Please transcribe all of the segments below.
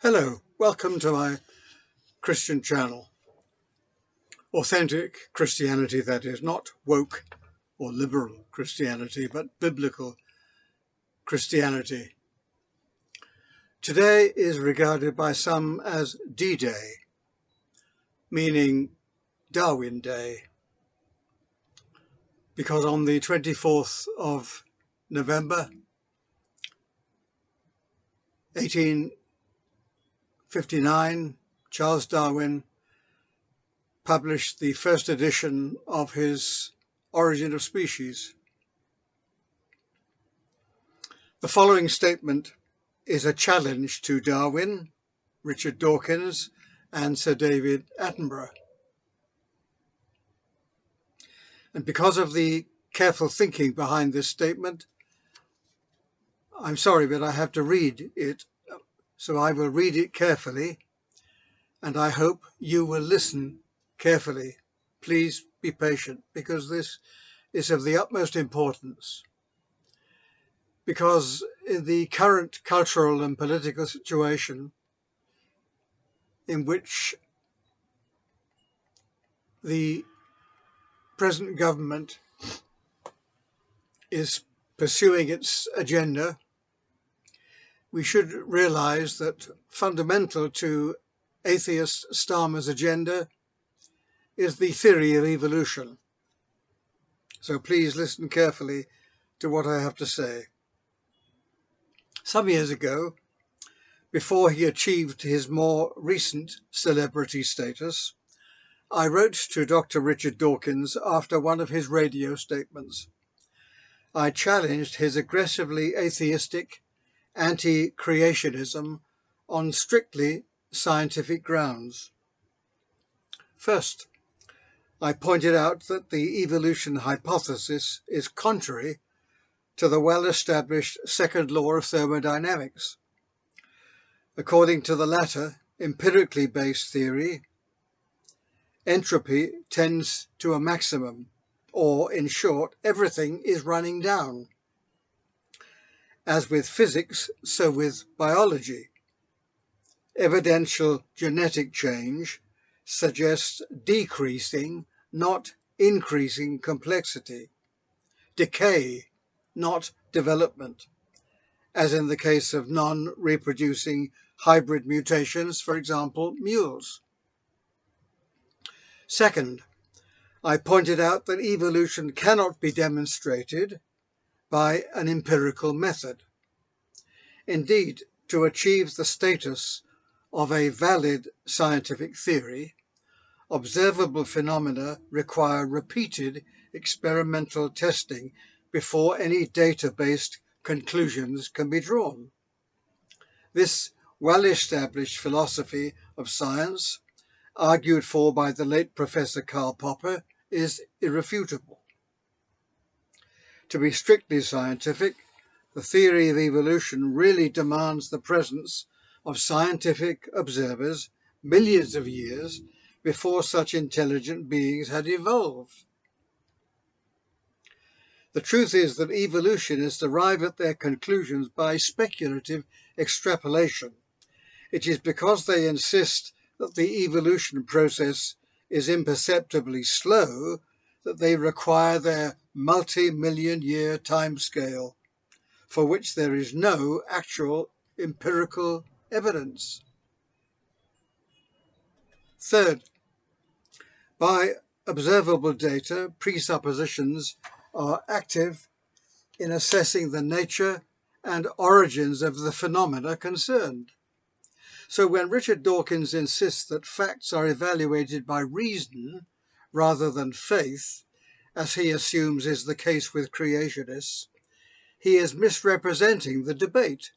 Hello, welcome to my Christian channel. Authentic Christianity, that is, not woke or liberal Christianity, but biblical Christianity. Today is regarded by some as D-Day, meaning Darwin Day, because on the 24th of November 1859, Charles Darwin published the first edition of his Origin of Species. The following statement is a challenge to Darwin, Richard Dawkins, and Sir David Attenborough. And because of the careful thinking behind this statement, I'm sorry, but I have to read it. So I will read it carefully, and I hope you will listen carefully. Please be patient, because this is of the utmost importance. Because in the current cultural and political situation in which the present government is pursuing its agenda, we should realize that fundamental to atheist Starmer's agenda is the theory of evolution. So please listen carefully to what I have to say. Some years ago, before he achieved his more recent celebrity status, I wrote to Dr. Richard Dawkins after one of his radio statements. I challenged his aggressively atheistic anti-creationism on strictly scientific grounds. First, I pointed out that the evolution hypothesis is contrary to the well-established second law of thermodynamics. According to the latter, empirically based theory, entropy tends to a maximum, or in short, everything is running down. As with physics, so with biology. Evidential genetic change suggests decreasing, not increasing complexity. Decay, not development, as in the case of non-reproducing hybrid mutations, for example, mules. Second, I pointed out that evolution cannot be demonstrated by an empirical method. Indeed, to achieve the status of a valid scientific theory, observable phenomena require repeated experimental testing before any data-based conclusions can be drawn. This well-established philosophy of science, argued for by the late Professor Karl Popper, is irrefutable. To be strictly scientific, the theory of evolution really demands the presence of scientific observers millions of years before such intelligent beings had evolved. The truth is that evolutionists arrive at their conclusions by speculative extrapolation. It is because they insist that the evolution process is imperceptibly slow that they require their multi-million-year timescale, for which there is no actual empirical evidence. Third, by observable data, presuppositions are active in assessing the nature and origins of the phenomena concerned. So when Richard Dawkins insists that facts are evaluated by reason rather than faith, as he assumes is the case with creationists, he is misrepresenting the debate.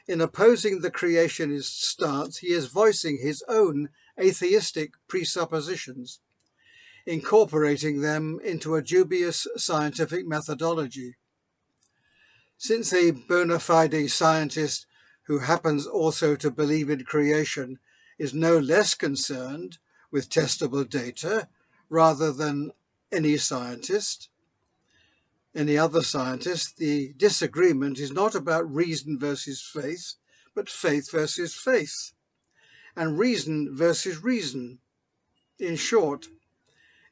In opposing the creationist stance, he is voicing his own atheistic presuppositions, incorporating them into a dubious scientific methodology. Since a bona fide scientist who happens also to believe in creation is no less concerned with testable data rather than any other scientist, the disagreement is not about reason versus faith, but faith versus faith, and reason versus reason. In short,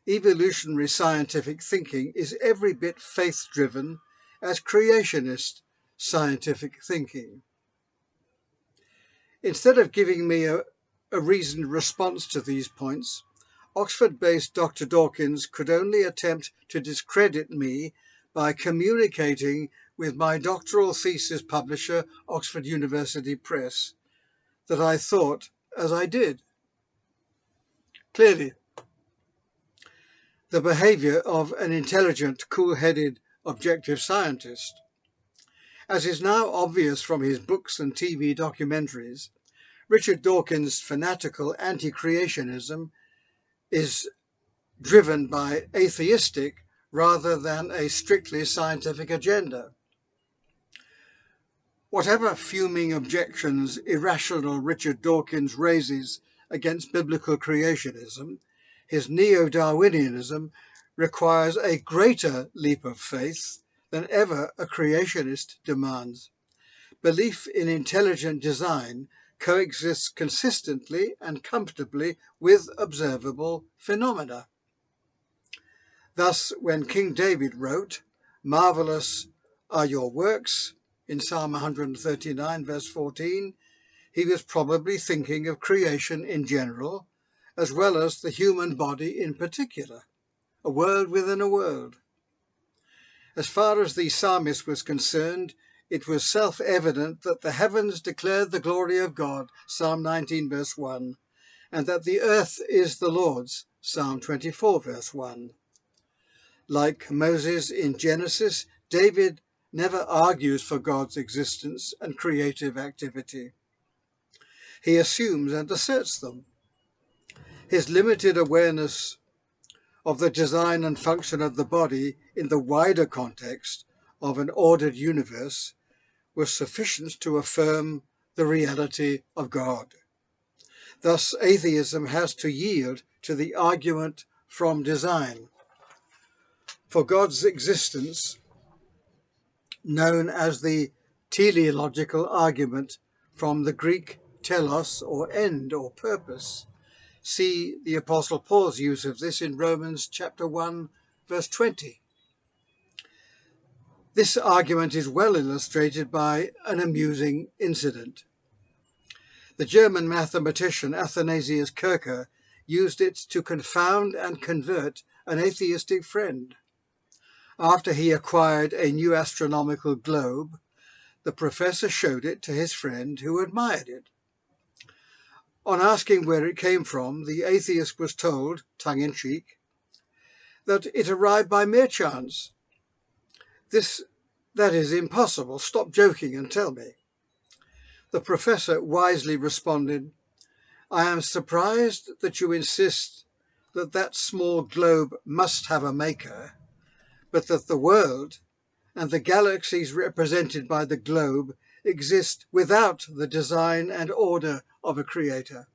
evolutionary scientific thinking is every bit faith-driven as creationist scientific thinking. Instead of giving me a reasoned response to these points, Oxford-based Dr. Dawkins could only attempt to discredit me by communicating with my doctoral thesis publisher, Oxford University Press, that I thought as I did. Clearly, the behaviour of an intelligent, cool-headed, objective scientist. As is now obvious from his books and TV documentaries, Richard Dawkins' fanatical anti-creationism is driven by atheistic rather than a strictly scientific agenda. Whatever fuming objections irrational Richard Dawkins raises against biblical creationism, his neo-Darwinianism requires a greater leap of faith than ever a creationist demands. Belief in intelligent design coexists consistently and comfortably with observable phenomena. Thus, when King David wrote, "Marvelous are your works," in Psalm 139, verse 14, he was probably thinking of creation in general, as well as the human body in particular, a world within a world. As far as the psalmist was concerned, it was self-evident that the heavens declared the glory of God, Psalm 19, verse 1, and that the earth is the Lord's, Psalm 24, verse 1. Like Moses in Genesis, David never argues for God's existence and creative activity. He assumes and asserts them. His limited awareness of the design and function of the body in the wider context of an ordered universe was sufficient to affirm the reality of God. Thus, atheism has to yield to the argument from design. For God's existence, known as the teleological argument from the Greek telos, or end, or purpose. See the Apostle Paul's use of this in Romans chapter 1, verse 20. This argument is well illustrated by an amusing incident. The German mathematician Athanasius Kircher used it to confound and convert an atheistic friend. After he acquired a new astronomical globe, the professor showed it to his friend, who admired it. On asking where it came from, the atheist was told, tongue-in-cheek, that it arrived by mere chance. That is impossible. Stop joking and tell me. The professor wisely responded, "I am surprised that you insist that that small globe must have a maker, but that the world and the galaxies represented by the globe exist without the design and order of a creator.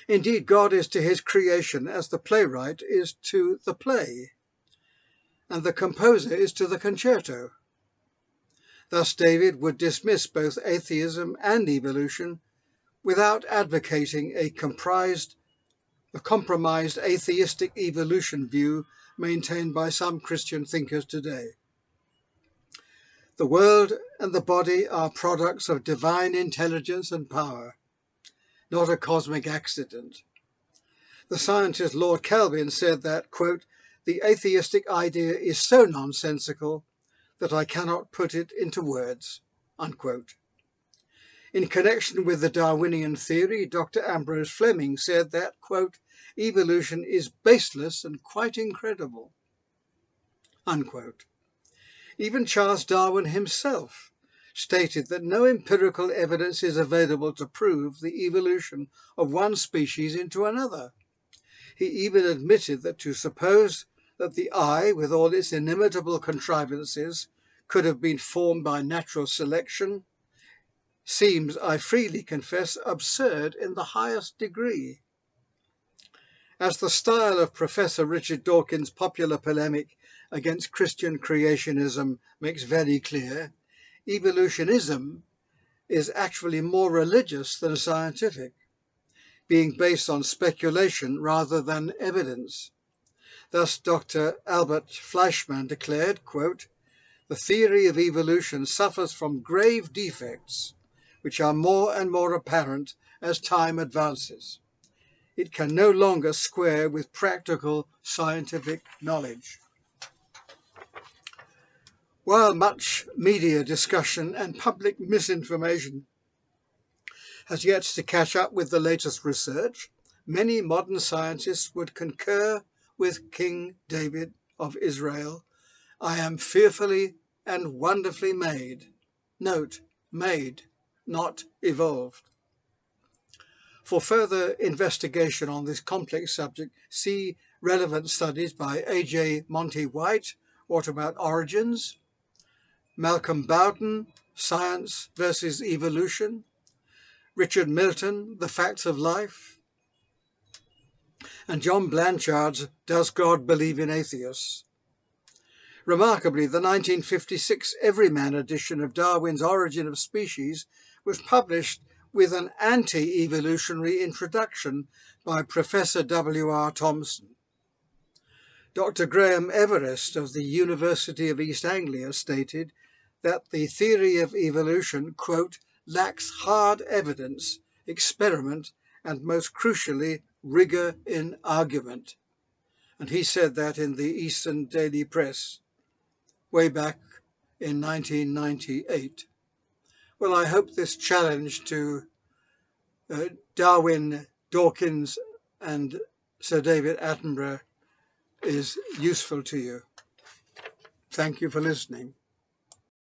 Indeed, God is to his creation as the playwright is to the play, and the composer is to the concerto." Thus David would dismiss both atheism and evolution without advocating a compromised atheistic evolution view maintained by some Christian thinkers today. The world and the body are products of divine intelligence and power, not a cosmic accident. The scientist Lord Kelvin said that, quote, "The atheistic idea is so nonsensical that I cannot put it into words," unquote. In connection with the Darwinian theory, Dr. Ambrose Fleming said that, quote, "Evolution is baseless and quite incredible," unquote. Even Charles Darwin himself stated that no empirical evidence is available to prove the evolution of one species into another. He even admitted that to suppose that the eye, with all its inimitable contrivances, could have been formed by natural selection seems, I freely confess, absurd in the highest degree. As the style of Professor Richard Dawkins' popular polemic against Christian creationism makes very clear, evolutionism is actually more religious than scientific, being based on speculation rather than evidence. Thus, Dr. Albert Fleischmann declared, quote, "The theory of evolution suffers from grave defects, which are more and more apparent as time advances. It can no longer square with practical scientific knowledge." While much media discussion and public misinformation has yet to catch up with the latest research, many modern scientists would concur with King David of Israel, "I am fearfully and wonderfully made." Note, made, not evolved. For further investigation on this complex subject, see relevant studies by A.J. Monty White, What About Origins?, Malcolm Bowden, Science versus Evolution, Richard Milton, The Facts of Life, and John Blanchard's Does God Believe in Atheists? Remarkably, the 1956 Everyman edition of Darwin's Origin of Species was published with an anti-evolutionary introduction by Professor W.R. Thomson. Dr. Graham Everest of the University of East Anglia stated that the theory of evolution, quote, "lacks hard evidence, experiment, and most crucially, rigour in argument." And he said that in the Eastern Daily Press way back in 1998. Well, I hope this challenge to Darwin, Dawkins, and Sir David Attenborough is useful to you. Thank you for listening.